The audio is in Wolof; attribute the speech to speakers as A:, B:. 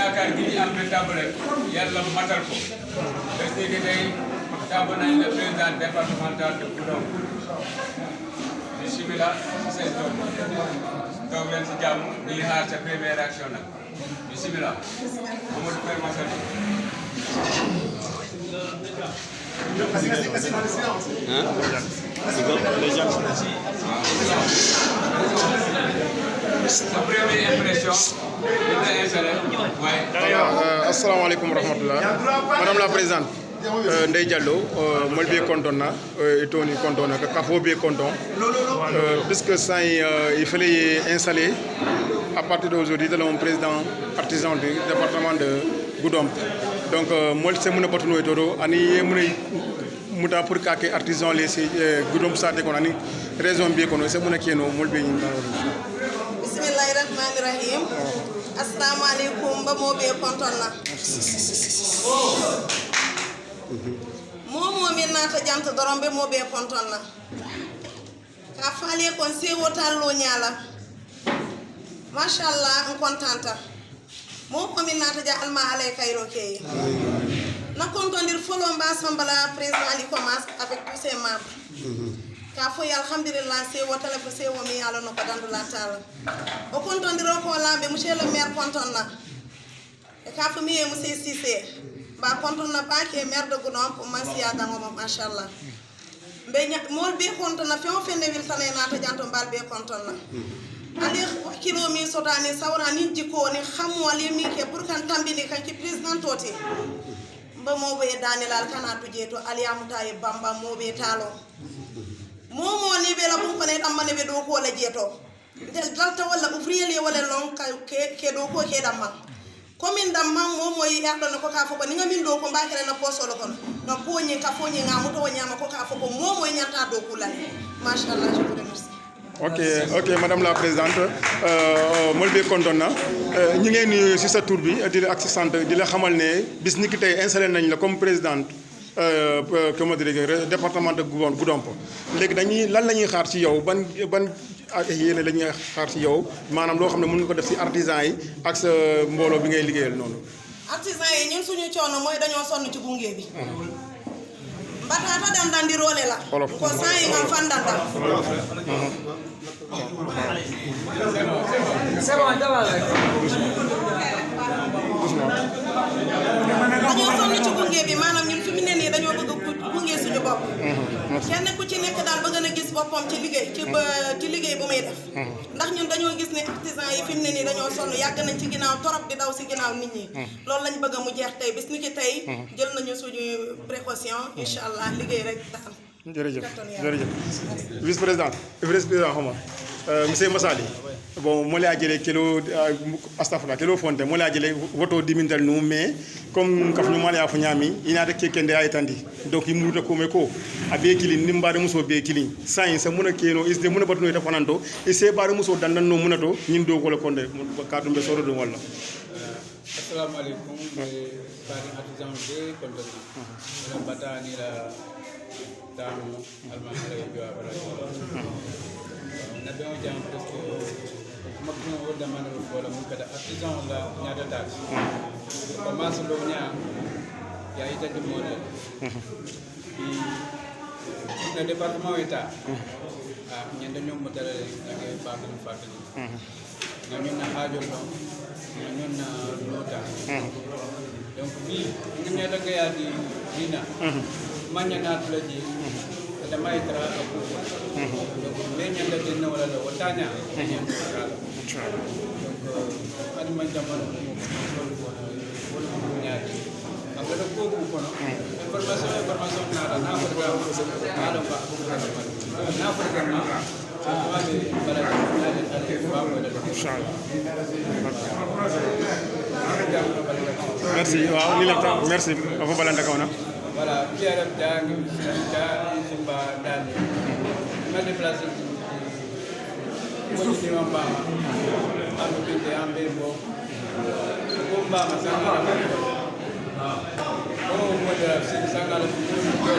A: yaakaar gi ñu am ba tàmbale yàlla matal ko bés ni ki tey tàbb nañ le président départemental de Goudomp bismillah si seen toog leen si jàmm di xaar sa première réaction nag bismillah Mamadou Père Massal sa première impression
B: assalamu alaikum rahmatullah madame la présidente Ndeye Diallo moi bien content na et Tony content na Kafo bien content puisque ça il fallait installer à partir d'aujourd'hui le président artisan du département de Goudomp donc moi c'est mon opportunité toro ani muta pour kake artisan les Goudomp sa te konani raison bien kono c'est mon keno mo be ni
C: bismillahir rahmanir rahim assalamu alaikum ba mo be content na momo min nata janta doron be mo be konton na ka faale kon se wotal lo nyala mashallah on contenta momo min nata ja alma alay kayro kay na kontondir folo mba sambala président ali commence avec tous ses membres ka fo alhamdulillah se wotal fo se wo mi yalla no ko dandu la taala o kontondiro ko lambe monsieur le maire konton na e ka fo mi e monsieur Cissé ba konton na ba ke maire de Goudomp man siya dango machallah be mol be konton na fe o fende wil tane na ta janto bal be konton na ali kilo mi sotani sawra ni jiko ni xamwali mi ke pour kan tambini kan ci président toti ba mo be danilal kana tuje to ali amuta e bamba mo be talo momo ni be la bu ko ne damane be do ko la jeto del dalta wala ouvrier le wala lon ke do ko ke damma commune damman momo yi yardo ko ka fo ko ni ngamin do ko mbakere na posolo kon no poñi ka foñi ngamu to nyama ko ka fo ko momo yi nyata do kula machallah je vous remercie
B: ok madame la présidente molbe kontonna ñi ngeen ni ci sa tour bi di la assistante di la xamal ne bis niki tay installé nañ la comme présidente comment dire département de Goudomp légui dañuy lan lañuy xaar ci yow ban yéene la ñuy xaar ci yow maanaam loo xam ne mën nga ko def ci artisan yi ak sa mbooloo bi ngay liggéeyal noonu.
C: artisan yi ñun suñu coono mooy dañoo sonn ci gunge bi. batata dandandi roole la. ko saa yi nga fan danda. dañoo sonn ci gunge bi maanaam ñun fi mu ne nii dañoo bëgg gunge suñu bopp. kenn ku ci nekk daal bëgg na gis boppam ci liggéey ci liggéey bu muy def. ndax ñun dañoo gis ne artisan yi fi mu ne nii dañoo sonn yàgg nañ ci ginnaaw torop di daw si ginnaaw nit ñi. loolu lañ bëgg mu jeex tey bis ni ki tey jël nañu suñu précaution incha allah liggéey rek daal.
B: jërëjëf vice président xama monsieur Massali bon mo la jëlé kilo astafra kilo fonte mo la jëlé woto dimintal nu mais comme kaf ñu mala fu ñami ina de kekende ay tandi donc yimuta ko me ko abe kilin nimbade muso be kilin sayin sa muna keno isde muna batno ta fananto e se bare muso dandan no muna to ñin do ko la konde ka dum be soro do wala
D: assalamu alaikum bari artisan de konde na batani la tanu alma ala yo abara na be on jam presque makno o demande ko la mun kada artisan la nyaada tax ko mas lo nya ya ita de model le département état ñen ñom mo dara ngay bagal fatal ñun na haajo ko ñun na lota donc bi ñu ne la gaya di dina manya na tulaji da mai tra ko donc me ñanda den wala la watanya ñen kala donc ani man jamal wala ñaati agada ko ko no information na na ko ga ala ba na ko ga na
B: merci waaw li la merci afa balanda kaw na
D: voilà pierre dang ka simba dal ma déplacer ko ni mamba am binte ambe bo bomba masanga ko mo da sangala ko